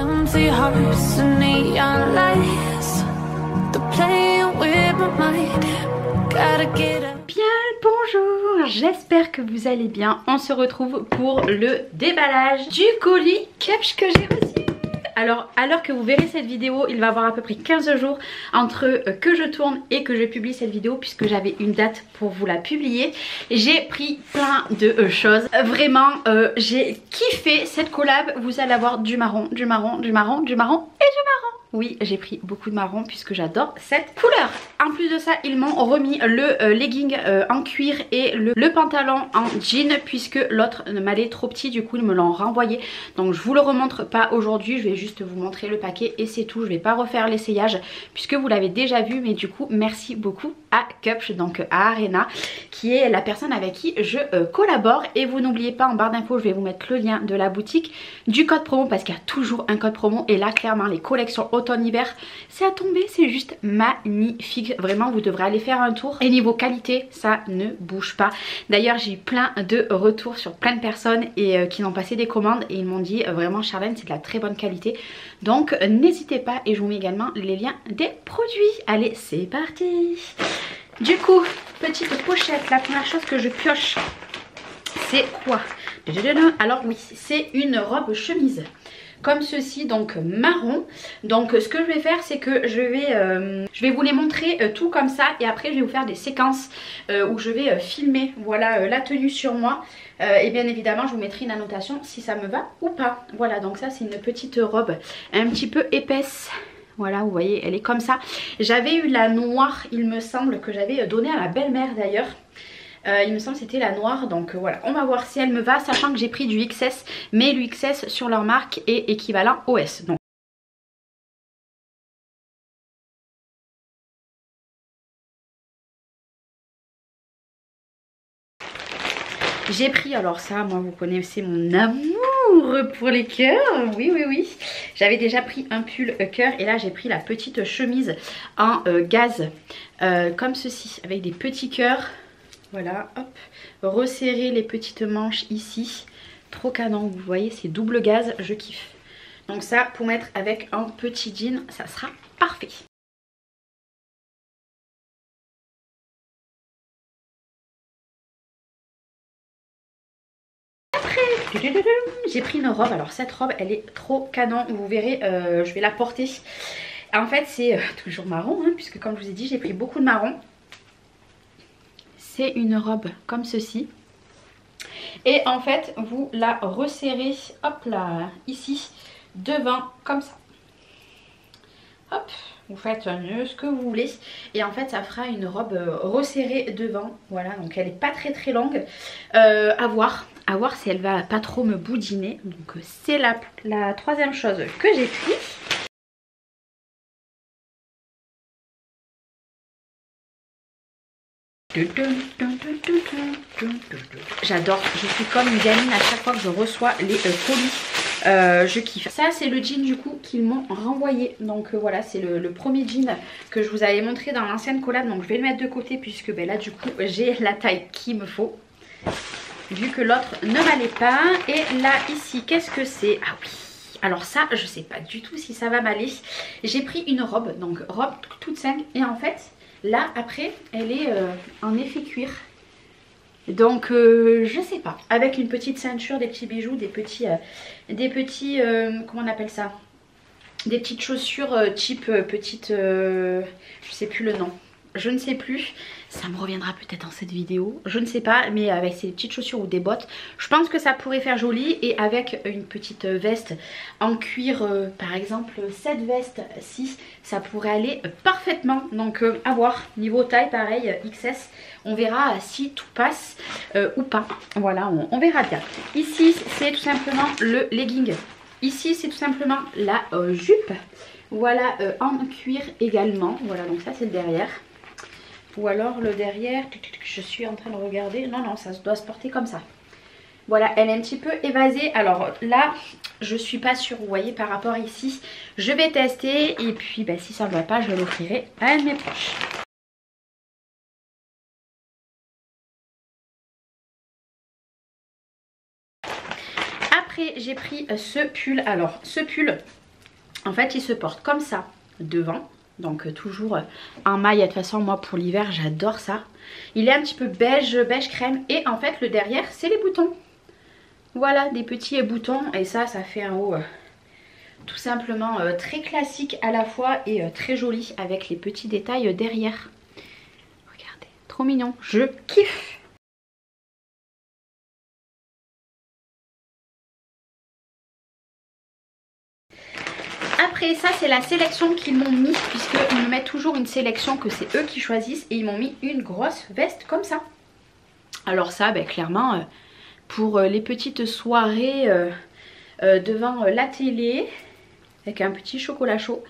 empty hearts and neon lights. They're playing with my mind. Gotta get up. Bien le bonjour, j'espère que vous allez bien. On se retrouve pour le déballage du colis Cupsh que j'ai reçu. Alors à l'heure que vous verrez cette vidéo, il va y avoir à peu près 15 jours entre que je tourne et que je publie cette vidéo, puisque j'avais une date pour vous la publier. J'ai pris plein de choses. Vraiment j'ai kiffé cette collab. Vous allez avoir du marron, du marron, du marron, du marron et du marron. Oui, j'ai pris beaucoup de marron puisque j'adore cette couleur. En plus de ça, ils m'ont remis le legging en cuir et le pantalon en jean, puisque l'autre m'allait trop petit, du coup ils me l'ont renvoyé. Donc je vous le remontre pas aujourd'hui, je vais juste vous montrer le paquet et c'est tout. Je vais pas refaire l'essayage puisque vous l'avez déjà vu, mais du coup merci beaucoup à Cupsh, donc à Arena, qui est la personne avec qui je collabore. Et vous n'oubliez pas, en barre d'infos je vais vous mettre le lien de la boutique, du code promo, parce qu'il y a toujours un code promo. Et là clairement les collections automne-hiver, c'est à tomber, c'est juste magnifique. Vraiment vous devrez aller faire un tour. Et niveau qualité, ça ne bouge pas. D'ailleurs j'ai eu plein de retours sur plein de personnes et qui m'ont passé des commandes et ils m'ont dit vraiment Charlène, c'est de la très bonne qualité. Donc n'hésitez pas, et je vous mets également les liens des produits. Allez, c'est parti. Du coup, petite pochette, la première chose que je pioche, c'est quoi? Alors oui, c'est une robe chemise comme ceci, donc marron. Donc ce que je vais faire, c'est que je vais vous les montrer tout comme ça, et après je vais vous faire des séquences où je vais filmer, voilà, la tenue sur moi, et bien évidemment je vous mettrai une annotation si ça me va ou pas. Voilà, donc ça c'est une petite robe un petit peu épaisse. Voilà, vous voyez, elle est comme ça. J'avais eu la noire, il me semble, que j'avais donnée à ma belle-mère d'ailleurs. Il me semble que c'était la noire, donc voilà, on va voir si elle me va, sachant que j'ai pris du XS, mais le XS sur leur marque est équivalent au S. Donc j'ai pris, alors ça, moi vous connaissez mon amour pour les cœurs, oui oui oui. J'avais déjà pris un pull cœur et là j'ai pris la petite chemise en gaz, comme ceci, avec des petits cœurs. Voilà, hop, resserrer les petites manches ici, trop canon, vous voyez, c'est double gaz, je kiffe. Donc ça, pour mettre avec un petit jean, ça sera parfait. Après, j'ai pris une robe. Alors cette robe, elle est trop canon, vous verrez, je vais la porter. En fait, c'est toujours marron, hein, puisque comme je vous ai dit, j'ai pris beaucoup de marron. C'est une robe comme ceci. Et en fait, vous la resserrez, hop là, ici, devant, comme ça. Hop, vous faites un nœud, ce que vous voulez. Et en fait, ça fera une robe resserrée devant. Voilà, donc elle n'est pas très très longue. À voir si elle va pas trop me boudiner. Donc c'est la troisième chose que j'ai pris. J'adore, je suis comme une gamine à chaque fois que je reçois les colis, je kiffe. Ça c'est le jean du coup qu'ils m'ont renvoyé, donc voilà, c'est le premier jean que je vous avais montré dans l'ancienne collab, donc je vais le mettre de côté puisque ben, là du coup j'ai la taille qu'il me faut, vu que l'autre ne m'allait pas. Et là ici, qu'est-ce que c'est? Ah oui, alors ça je sais pas du tout si ça va m'aller. J'ai pris une robe, donc robe toute simple, et en fait là après elle est en effet cuir, donc je sais pas, avec une petite ceinture, des petits bijoux, des petits comment on appelle ça, des petites chaussures type petite, je sais plus le nom, je ne sais plus, ça me reviendra peut-être dans cette vidéo, je ne sais pas, mais avec ces petites chaussures ou des bottes, je pense que ça pourrait faire joli. Et avec une petite veste en cuir, par exemple cette veste-ci, ça pourrait aller parfaitement. Donc à voir, niveau taille pareil, XS, on verra si tout passe ou pas. Voilà, on verra bien. Ici c'est tout simplement le legging, ici c'est tout simplement la jupe, voilà, en cuir également. Voilà, donc ça c'est le derrière. Ou alors le derrière, je suis en train de regarder, non ça doit se porter comme ça. Voilà, elle est un petit peu évasée. Alors là je suis pas sûre, vous voyez, par rapport ici. Je vais tester et puis bah, si ça ne va pas, je l'offrirai à un de mes proches. Après j'ai pris ce pull. Alors ce pull, En fait il se porte comme ça devant. Donc toujours en maille. De toute façon moi pour l'hiver j'adore ça. Il est un petit peu beige crème. Et en fait le derrière c'est les boutons. Voilà, des petits boutons. Et ça fait un haut tout simplement très classique à la fois. Et très joli avec les petits détails derrière. Regardez, trop mignon. Je kiffe. Après ça c'est la sélection qu'ils m'ont mis, puisqu'ils me mettent toujours une sélection que c'est eux qui choisissent. Et ils m'ont mis une grosse veste comme ça. Alors ça clairement pour les petites soirées devant la télé avec un petit chocolat chaud.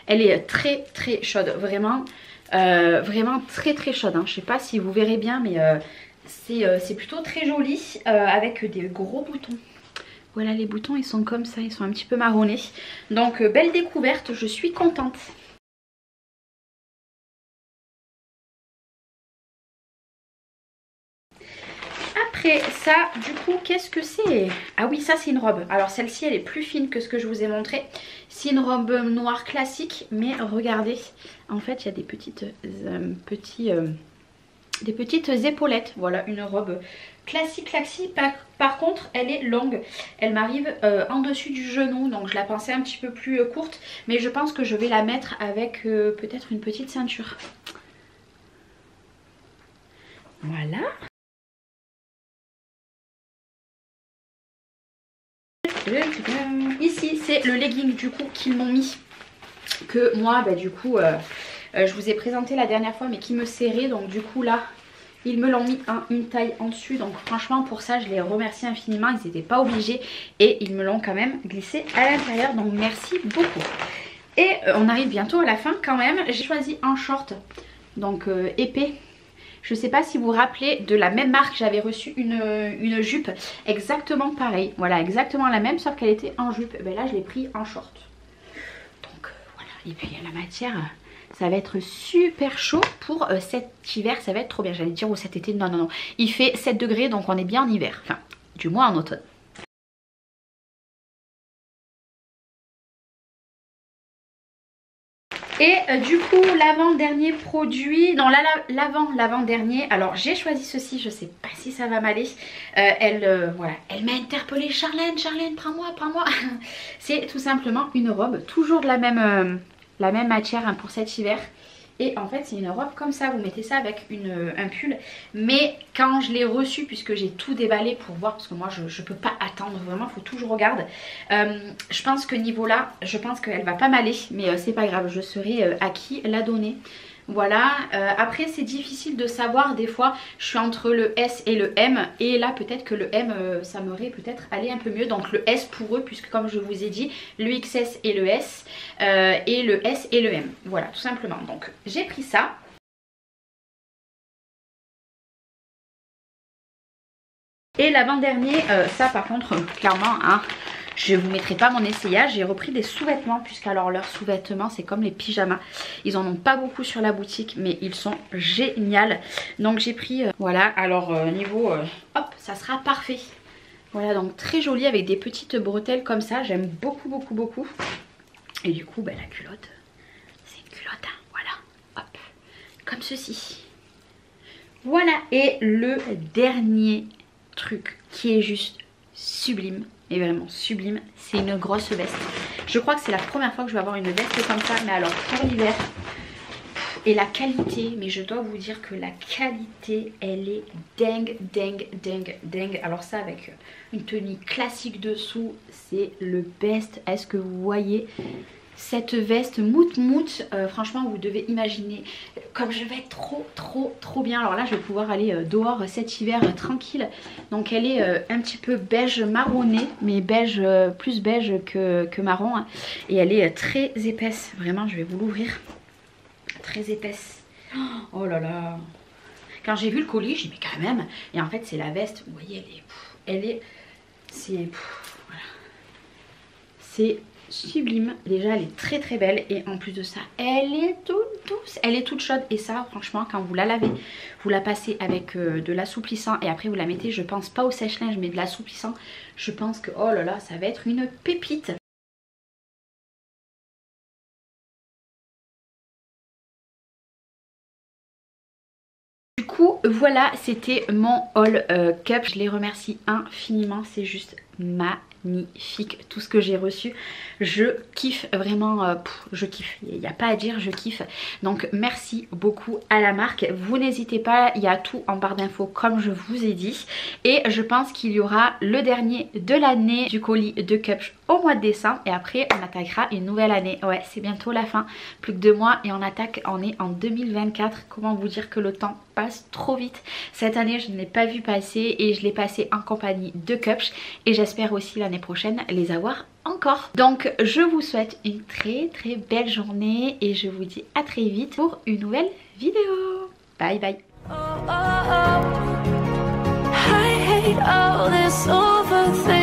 Elle est très très chaude, vraiment très chaude hein. Je sais pas si vous verrez bien mais c'est plutôt très joli avec des gros boutons. Voilà, les boutons ils sont comme ça, ils sont un petit peu marronnés. Donc belle découverte, je suis contente. Après ça, du coup, qu'est-ce que c'est? Ah oui, ça c'est une robe. Alors celle-ci elle est plus fine que ce que je vous ai montré. C'est une robe noire classique, mais regardez, en fait il y a des petites épaulettes. Voilà, une robe classique. Par contre elle est longue, elle m'arrive en dessus du genou, donc je la pensais un petit peu plus courte, mais je pense que je vais la mettre avec peut-être une petite ceinture. Voilà. Ici c'est le legging du coup qu'ils m'ont mis, que moi du coup je vous ai présenté la dernière fois mais qui me serrait, donc du coup là ils me l'ont mis une taille en dessus. Donc franchement pour ça je les remercie infiniment, ils n'étaient pas obligés et ils me l'ont quand même glissé à l'intérieur, donc merci beaucoup. Et on arrive bientôt à la fin quand même. J'ai choisi un short donc épais. Je ne sais pas si vous vous rappelez de la même marque, j'avais reçu une jupe exactement pareille. Voilà, exactement la même, sauf qu'elle était en jupe. Et bien là, je l'ai pris en short. Donc voilà, et puis la matière, ça va être super chaud pour cet hiver, ça va être trop bien. J'allais dire ou cet été, non. Il fait 7 degrés, donc on est bien en hiver. Enfin, du moins en automne. Et du coup l'avant-dernier produit, non l'avant-dernier, alors j'ai choisi ceci, je sais pas si ça va m'aller. Voilà, elle m'a interpellée, Charlène prends-moi. C'est tout simplement une robe, toujours de la même matière hein, pour cet hiver. Et en fait c'est une robe comme ça, vous mettez ça avec un pull. Mais quand je l'ai reçu, puisque j'ai tout déballé pour voir, parce que moi je peux pas attendre, vraiment faut tout que je regarde. Je pense que niveau là, je pense qu'elle va pas m'aller, mais c'est pas grave, je saurai à qui la donner. Voilà, après c'est difficile de savoir, des fois je suis entre le S et le M, et là peut-être que le M ça m'aurait peut-être allé un peu mieux, donc le S pour eux, puisque comme je vous ai dit, le XS et le S, et le S et le M, voilà tout simplement. Donc j'ai pris ça. Et l'avant-dernier, ça par contre clairement hein, je vous mettrai pas mon essayage. J'ai repris des sous-vêtements, puisqu'alors leurs sous-vêtements c'est comme les pyjamas, ils en ont pas beaucoup sur la boutique mais ils sont géniaux. Donc j'ai pris voilà, alors niveau hop ça sera parfait. Voilà, donc très joli avec des petites bretelles comme ça, j'aime beaucoup. Et du coup la culotte, c'est une culotte hein, voilà, hop, comme ceci. Voilà, et le dernier truc qui est juste sublime, et vraiment sublime, c'est une grosse veste. Je crois que c'est la première fois que je vais avoir une veste comme ça, mais alors pour l'hiver. Et la qualité, mais je dois vous dire que la qualité elle est dingue. Alors ça avec une tenue classique dessous, c'est le best. Est-ce que vous voyez cette veste mout, franchement vous devez imaginer comme je vais être trop bien. Alors là je vais pouvoir aller dehors cet hiver tranquille. Donc elle est un petit peu beige marronné, mais beige plus beige que marron hein. Et elle est très épaisse, vraiment je vais vous l'ouvrir, très épaisse. Oh là là, quand j'ai vu le colis j'ai dit mais quand même. Et en fait c'est la veste, vous voyez voilà, c'est sublime. Déjà elle est très belle, et en plus de ça elle est toute douce, elle est toute chaude. Et ça franchement quand vous la lavez, vous la passez avec de l'assouplissant et après vous la mettez, je pense pas au sèche-linge mais de l'assouplissant, je pense que oh là là ça va être une pépite. coup voilà, c'était mon haul Cup. Je les remercie infiniment, c'est juste magnifique tout ce que j'ai reçu. Je kiffe vraiment, je kiffe, il n'y a pas à dire, je kiffe. Donc merci beaucoup à la marque. Vous n'hésitez pas, il y a tout en barre d'infos comme je vous ai dit. Et je pense qu'il y aura le dernier de l'année du colis de Cup au mois de décembre. Et après on attaquera une nouvelle année. Ouais, c'est bientôt la fin, plus que 2 mois et on est en 2024. Comment vous dire que le temps passe trop vite. Cette année je ne l'ai pas vu passer et je l'ai passé en compagnie de Cup. Et j'espère aussi l'année prochaine les avoir encore. Donc je vous souhaite une très belle journée et je vous dis à très vite pour une nouvelle vidéo. Bye bye. I hate all this overthinking.